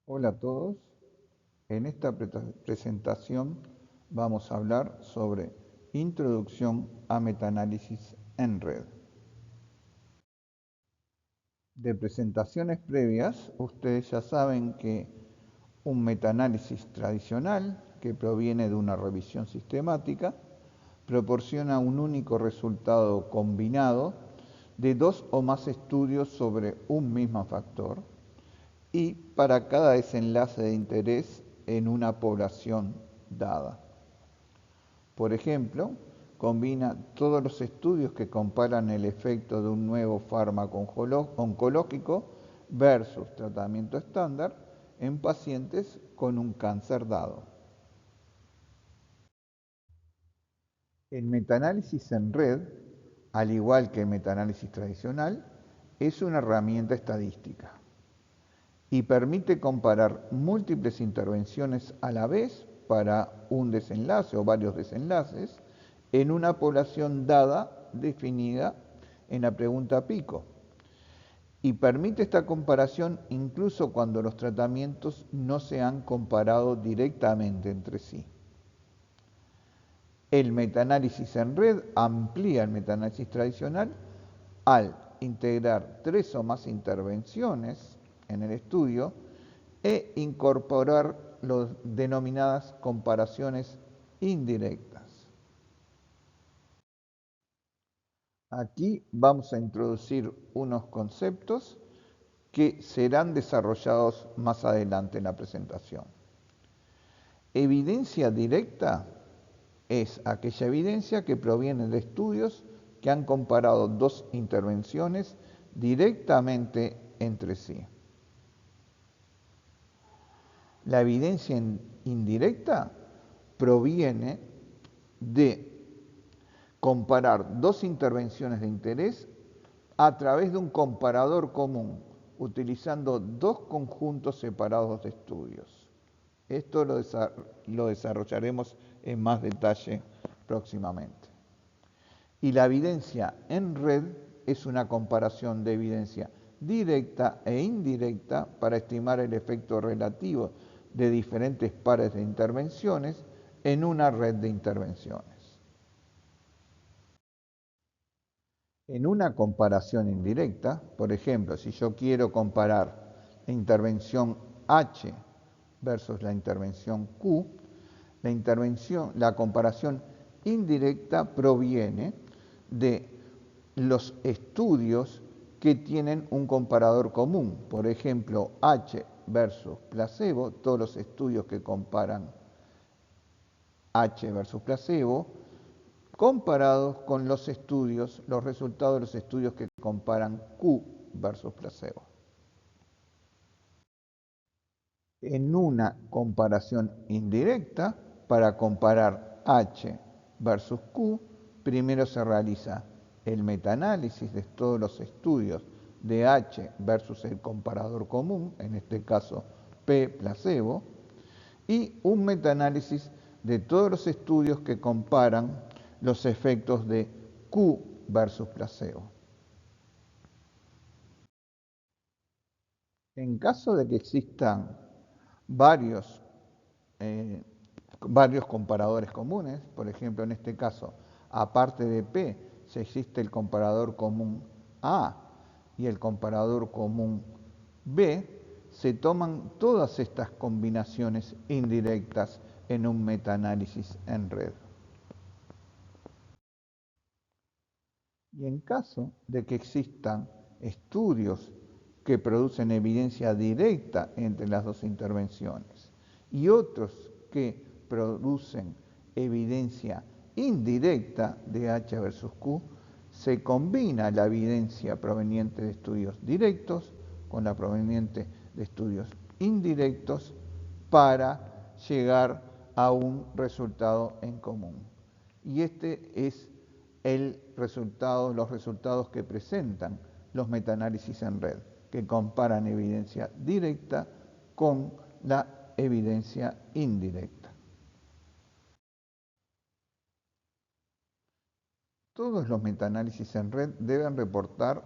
Hola a todos. En esta presentación vamos a hablar sobre introducción a metaanálisis en red. De presentaciones previas, ustedes ya saben que un metaanálisis tradicional, que proviene de una revisión sistemática, proporciona un único resultado combinado de dos o más estudios sobre un mismo factor y para cada desenlace de interés en una población dada. Por ejemplo, combina todos los estudios que comparan el efecto de un nuevo fármaco oncológico versus tratamiento estándar en pacientes con un cáncer dado. El metaanálisis en red, al igual que el metaanálisis tradicional, es una herramienta estadística y permite comparar múltiples intervenciones a la vez para un desenlace o varios desenlaces en una población dada definida en la pregunta pico. Y permite esta comparación incluso cuando los tratamientos no se han comparado directamente entre sí. El metaanálisis en red amplía el metaanálisis tradicional al integrar tres o más intervenciones en el estudio e incorporar las denominadas comparaciones indirectas. Aquí vamos a introducir unos conceptos que serán desarrollados más adelante en la presentación. Evidencia directa es aquella evidencia que proviene de estudios que han comparado dos intervenciones directamente entre sí. La evidencia indirecta proviene de comparar dos intervenciones de interés a través de un comparador común, utilizando dos conjuntos separados de estudios. Esto lo desarrollaremos en más detalle próximamente. Y la evidencia en red es una comparación de evidencia directa e indirecta para estimar el efecto relativo de diferentes pares de intervenciones en una red de intervenciones. En una comparación indirecta, por ejemplo, si yo quiero comparar la intervención H versus la intervención Q, la comparación indirecta proviene de los estudios que tienen un comparador común. Por ejemplo, H versus placebo, todos los estudios que comparan H versus placebo, comparados con los resultados de los estudios que comparan Q versus placebo. En una comparación indirecta, para comparar H versus Q, primero se realiza el metaanálisis de todos los estudios de H versus el comparador común, en este caso P placebo, y un metaanálisis de todos los estudios que comparan los efectos de Q versus placebo. En caso de que existan varios, varios comparadores comunes, por ejemplo, en este caso, aparte de P, si existe el comparador común A y el comparador común B, se toman todas estas combinaciones indirectas en un metaanálisis en red. Y en caso de que existan estudios que producen evidencia directa entre las dos intervenciones y otros que producen evidencia indirecta de H versus Q, se combina la evidencia proveniente de estudios directos con la proveniente de estudios indirectos para llegar a un resultado en común. Y este es los resultados que presentan los metaanálisis en red, que comparan evidencia directa con la evidencia indirecta. Todos los metaanálisis en red deben reportar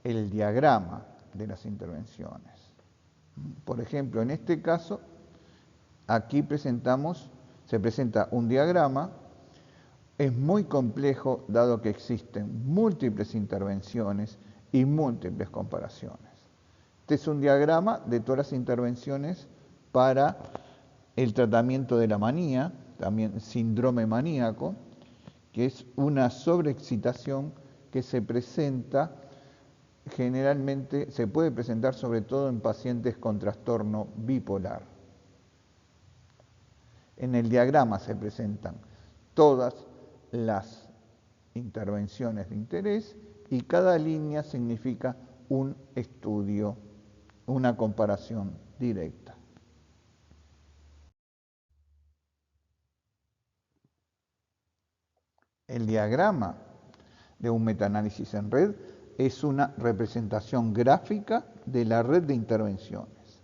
el diagrama de las intervenciones. Por ejemplo, en este caso, aquí se presenta un diagrama. Es muy complejo dado que existen múltiples intervenciones y múltiples comparaciones. Este es un diagrama de todas las intervenciones para el tratamiento de la manía, también síndrome maníaco, que es una sobreexcitación que se presenta generalmente, se puede presentar sobre todo en pacientes con trastorno bipolar. En el diagrama se presentan todas las intervenciones de interés y cada línea significa un estudio, una comparación directa. El diagrama de un metaanálisis en red es una representación gráfica de la red de intervenciones.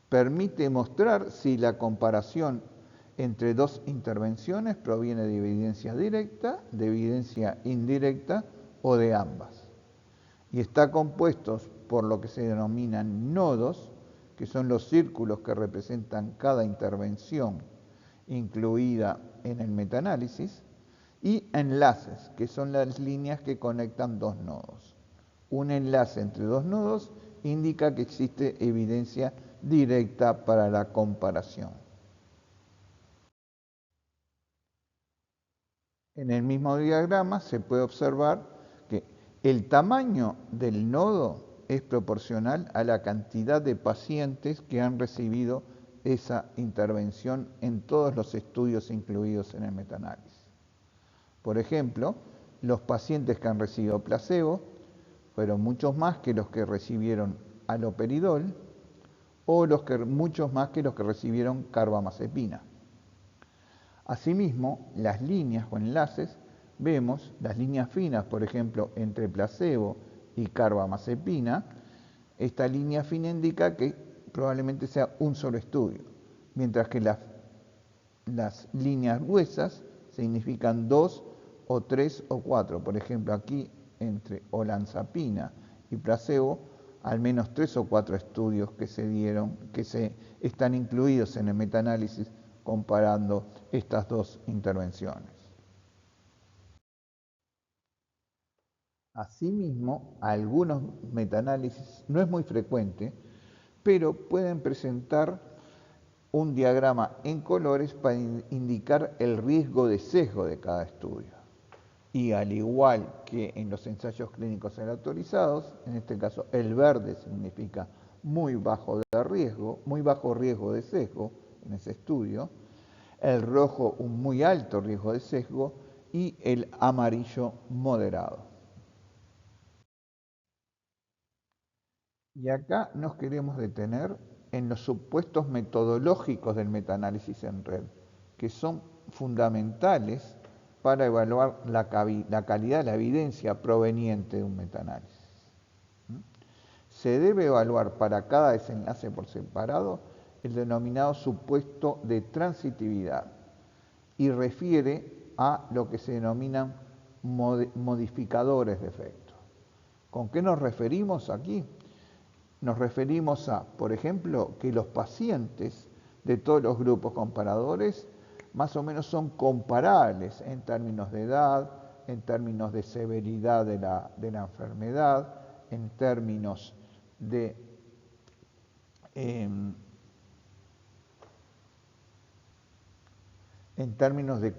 Permite mostrar si la comparación entre dos intervenciones proviene de evidencia directa, de evidencia indirecta o de ambas. Y está compuesto por lo que se denominan nodos, que son los círculos que representan cada intervención incluida en el metaanálisis, y enlaces, que son las líneas que conectan dos nodos. Un enlace entre dos nodos indica que existe evidencia directa para la comparación. En el mismo diagrama se puede observar que el tamaño del nodo es proporcional a la cantidad de pacientes que han recibido esa intervención en todos los estudios incluidos en el metaanálisis. Por ejemplo, los pacientes que han recibido placebo fueron muchos más que los que recibieron haloperidol o muchos más que los que recibieron carbamazepina. Asimismo, las líneas o enlaces, vemos las líneas finas, por ejemplo, entre placebo y carbamazepina. Esta línea fina indica que probablemente sea un solo estudio, mientras que las líneas gruesas significan 2 o 3 o 4. Por ejemplo, aquí entre olanzapina y placebo, al menos 3 o 4 estudios que se están incluidos en el metaanálisis comparando estas dos intervenciones. Asimismo, algunos metaanálisis, no es muy frecuente, pero pueden presentar un diagrama en colores para indicar el riesgo de sesgo de cada estudio. Y al igual que en los ensayos clínicos aleatorizados, en este caso el verde significa muy bajo riesgo de sesgo en ese estudio, el rojo un muy alto riesgo de sesgo y el amarillo moderado. Y acá nos queremos detener en los supuestos metodológicos del metaanálisis en red, que son fundamentales para evaluar la calidad de la evidencia proveniente de un metaanálisis. Se debe evaluar para cada desenlace por separado el denominado supuesto de transitividad y refiere a lo que se denominan modificadores de efecto. ¿Con qué nos referimos aquí? Nos referimos a, por ejemplo, que los pacientes de todos los grupos comparadores más o menos son comparables en términos de edad, en términos de severidad de la enfermedad, en términos de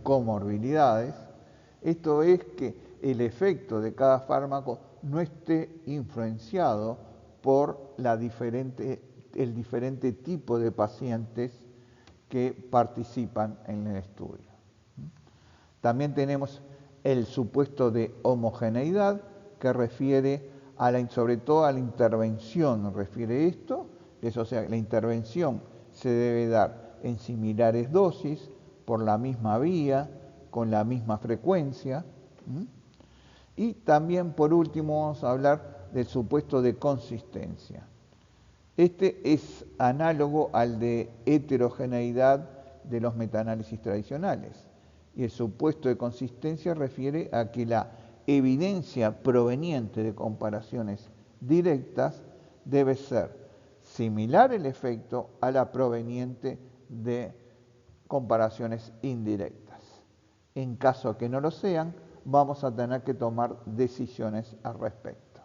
comorbilidades. Esto es que el efecto de cada fármaco no esté influenciado por el diferente tipo de pacientes que participan en el estudio. También tenemos el supuesto de homogeneidad, que refiere sobre todo a la intervención, refiere esto, o sea, la intervención se debe dar en similares dosis, por la misma vía, con la misma frecuencia. Y también, por último, vamos a hablar del supuesto de consistencia. Este es análogo al de heterogeneidad de los metaanálisis tradicionales. Y el supuesto de consistencia refiere a que la evidencia proveniente de comparaciones directas debe ser similar el efecto a la proveniente de comparaciones indirectas. En caso que no lo sean, vamos a tener que tomar decisiones al respecto.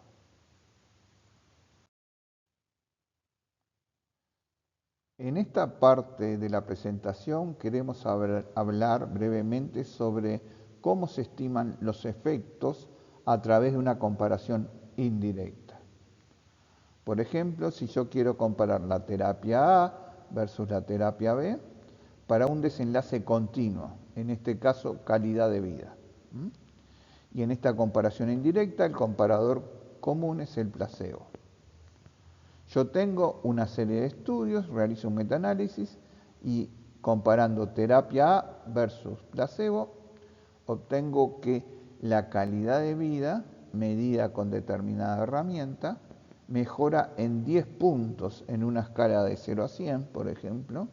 En esta parte de la presentación queremos hablar brevemente sobre cómo se estiman los efectos a través de una comparación indirecta. Por ejemplo, si yo quiero comparar la terapia A versus la terapia B para un desenlace continuo, en este caso calidad de vida. Y en esta comparación indirecta el comparador común es el placebo. Yo tengo una serie de estudios, realizo un metaanálisis y comparando terapia A versus placebo, obtengo que la calidad de vida medida con determinada herramienta mejora en 10 puntos en una escala de 0 a 100, por ejemplo,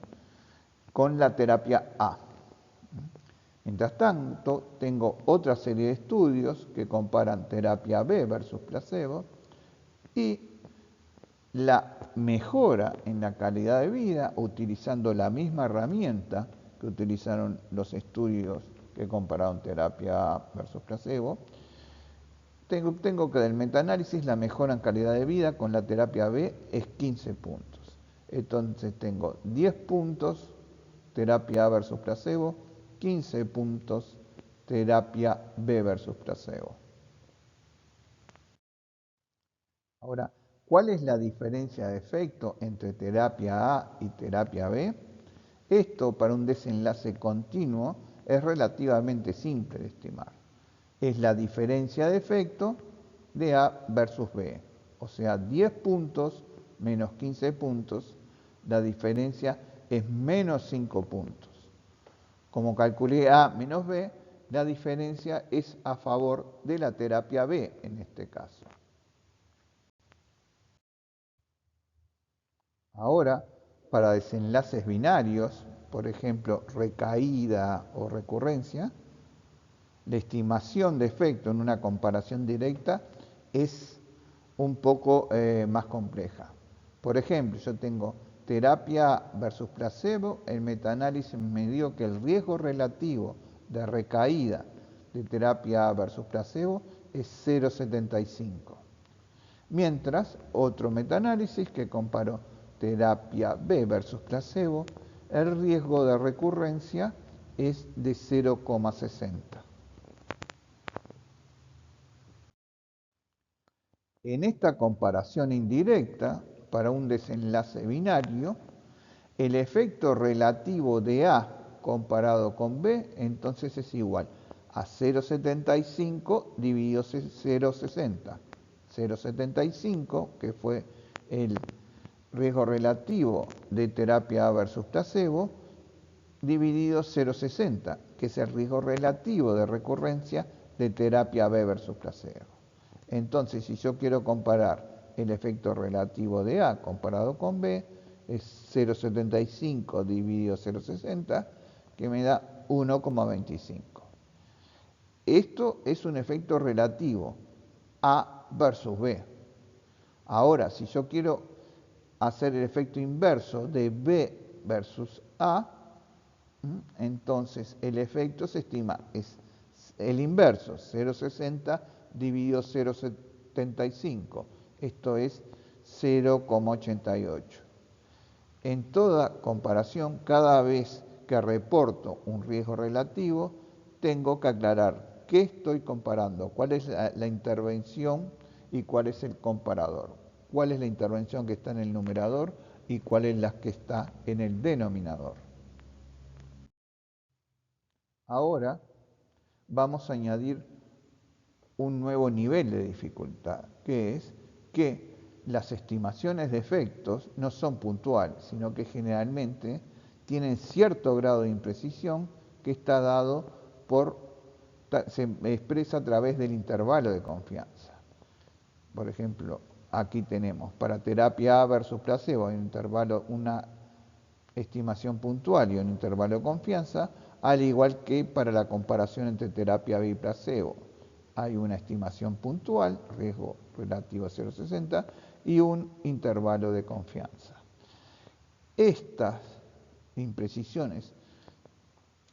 con la terapia A. Mientras tanto, tengo otra serie de estudios que comparan terapia B versus placebo y la mejora en la calidad de vida utilizando la misma herramienta que utilizaron los estudios que compararon terapia A versus placebo. Tengo que del metaanálisis la mejora en calidad de vida con la terapia B es 15 puntos. Entonces tengo 10 puntos terapia A versus placebo, 15 puntos terapia B versus placebo. Ahora, ¿cuál es la diferencia de efecto entre terapia A y terapia B? Esto para un desenlace continuo es relativamente simple de estimar. Es la diferencia de efecto de A versus B. O sea, 10 puntos menos 15 puntos, la diferencia es menos 5 puntos. Como calculé A menos B, la diferencia es a favor de la terapia B en este caso. Ahora, para desenlaces binarios, por ejemplo, recaída o recurrencia, la estimación de efecto en una comparación directa es un poco más compleja. Por ejemplo, yo tengo terapia versus placebo, el metaanálisis me dio que el riesgo relativo de recaída de terapia versus placebo es 0,75. Mientras, otro metaanálisis que comparó terapia B versus placebo, el riesgo de recurrencia es de 0,60. En esta comparación indirecta, para un desenlace binario, el efecto relativo de A comparado con B, entonces es igual a 0,75 dividido 0,60. 0,75, que fue el riesgo relativo de terapia A versus placebo, dividido 0,60, que es el riesgo relativo de recurrencia de terapia B versus placebo. Entonces, si yo quiero comparar el efecto relativo de A comparado con B, es 0,75 dividido 0,60, que me da 1,25. Esto es un efecto relativo, A versus B. Ahora, si yo quiero hacer el efecto inverso de B versus A, entonces el efecto se estima, es el inverso, 0,60 dividido 0,75. Esto es 0,88. En toda comparación, cada vez que reporto un riesgo relativo, tengo que aclarar qué estoy comparando, cuál es la intervención y cuál es el comparador, cuál es la intervención que está en el numerador y cuál es la que está en el denominador. Ahora vamos a añadir un nuevo nivel de dificultad, que es que las estimaciones de efectos no son puntuales, sino que generalmente tienen cierto grado de imprecisión que está dado se expresa a través del intervalo de confianza. Por ejemplo, aquí tenemos para terapia A versus placebo hay un intervalo, una estimación puntual y un intervalo de confianza, al igual que para la comparación entre terapia B y placebo. Hay una estimación puntual, riesgo relativo a 0,60, y un intervalo de confianza. Estas imprecisiones,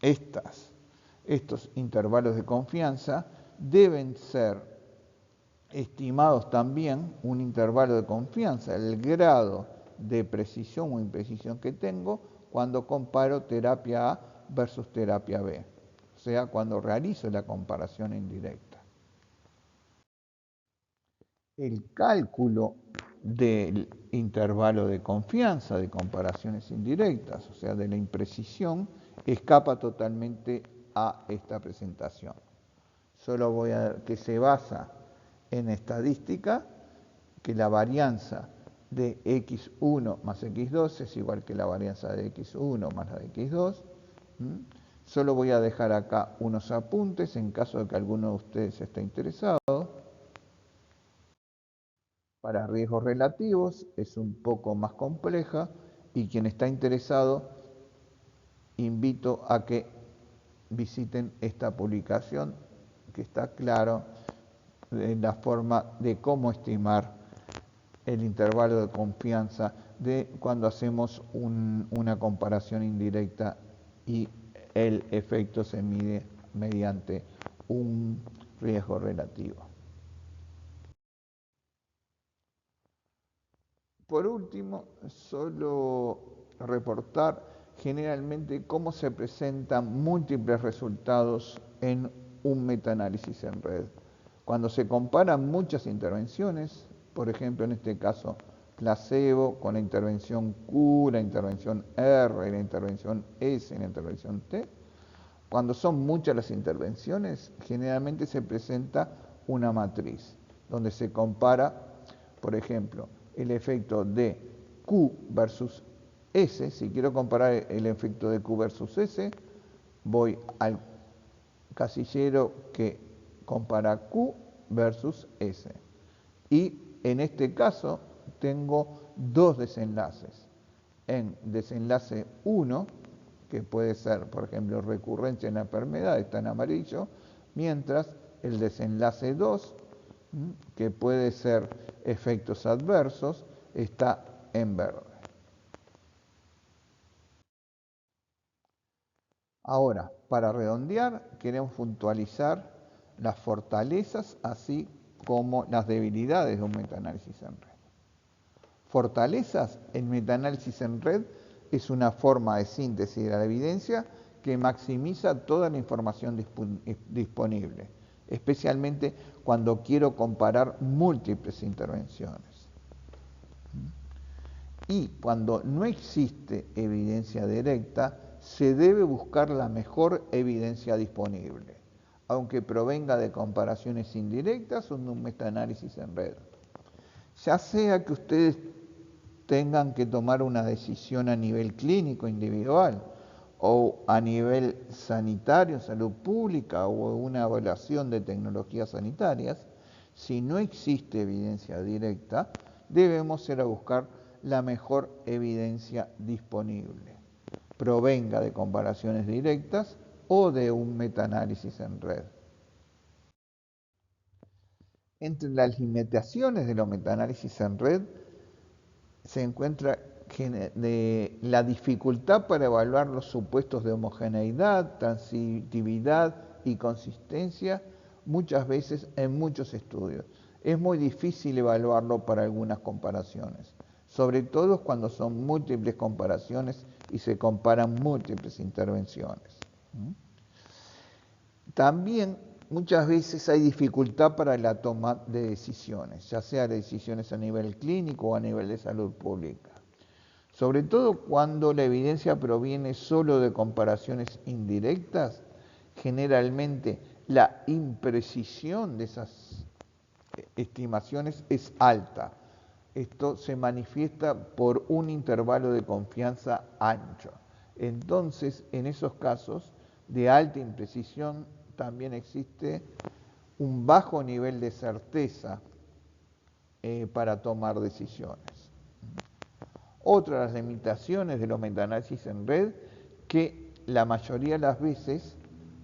estos intervalos de confianza deben ser estimados también, un intervalo de confianza, el grado de precisión o imprecisión que tengo cuando comparo terapia A versus terapia B, o sea, cuando realizo la comparación indirecta. El cálculo del intervalo de confianza de comparaciones indirectas, o sea, de la imprecisión, escapa totalmente a esta presentación. Solo voy a ver que se basa en estadística, que la varianza de x1 más x2 es igual que la varianza de x1 más la de x2. Solo voy a dejar acá unos apuntes en caso de que alguno de ustedes esté interesado. Para riesgos relativos es un poco más compleja y quien está interesado, invito a que visiten esta publicación que está claro en la forma de cómo estimar el intervalo de confianza de cuando hacemos una comparación indirecta y el efecto se mide mediante un riesgo relativo. Por último, solo reportar generalmente cómo se presentan múltiples resultados en un metaanálisis en red. Cuando se comparan muchas intervenciones, por ejemplo en este caso placebo con la intervención Q, la intervención R, la intervención S, la intervención T, cuando son muchas las intervenciones, generalmente se presenta una matriz donde se compara, por ejemplo, el efecto de Q versus S. Si quiero comparar el efecto de Q versus S, voy al casillero que compara Q versus S. Y en este caso tengo dos desenlaces. En desenlace 1, que puede ser, por ejemplo, recurrencia en la enfermedad, está en amarillo, mientras el desenlace 2, que puede ser efectos adversos, está en verde. Ahora, para redondear, queremos puntualizar las fortalezas así como las debilidades de un metaanálisis en red. Fortalezas, el metaanálisis en red es una forma de síntesis de la evidencia que maximiza toda la información disponible, especialmente cuando quiero comparar múltiples intervenciones. Y cuando no existe evidencia directa, se debe buscar la mejor evidencia disponible, aunque provenga de comparaciones indirectas o de un metaanálisis en red. Ya sea que ustedes tengan que tomar una decisión a nivel clínico individual o a nivel sanitario, salud pública o una evaluación de tecnologías sanitarias, si no existe evidencia directa, debemos ir a buscar la mejor evidencia disponible, provenga de comparaciones directas o de un metaanálisis en red. Entre las limitaciones de los metaanálisis en red se encuentra la dificultad para evaluar los supuestos de homogeneidad, transitividad y consistencia, muchas veces en muchos estudios. Es muy difícil evaluarlo para algunas comparaciones, sobre todo cuando son múltiples comparaciones y se comparan múltiples intervenciones. También muchas veces hay dificultad para la toma de decisiones, ya sea decisiones a nivel clínico o a nivel de salud pública. Sobre todo cuando la evidencia proviene solo de comparaciones indirectas, generalmente la imprecisión de esas estimaciones es alta. Esto se manifiesta por un intervalo de confianza ancho. Entonces, en esos casos de alta imprecisión, también existe un bajo nivel de certeza para tomar decisiones. Otra de las limitaciones de los metaanálisis en red, que la mayoría de las veces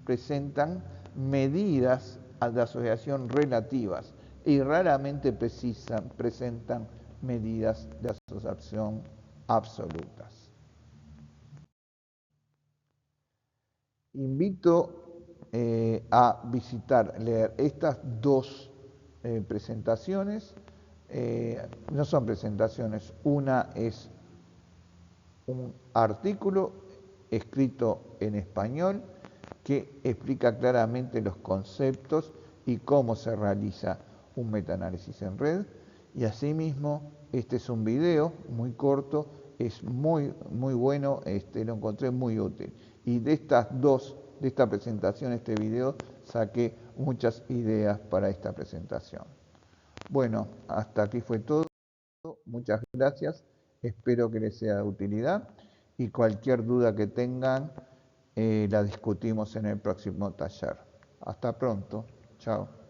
presentan medidas de asociación relativas y raramente presentan medidas de asociación absolutas. Invito a visitar, leer estas dos presentaciones. No son presentaciones, una es un artículo escrito en español que explica claramente los conceptos y cómo se realiza un metaanálisis en red. Y asimismo, este es un video muy corto, es muy bueno, lo encontré muy útil. Y de esta presentación, este video, saqué muchas ideas para esta presentación. Bueno, hasta aquí fue todo. Muchas gracias. Espero que les sea de utilidad y cualquier duda que tengan la discutimos en el próximo taller. Hasta pronto. Chao.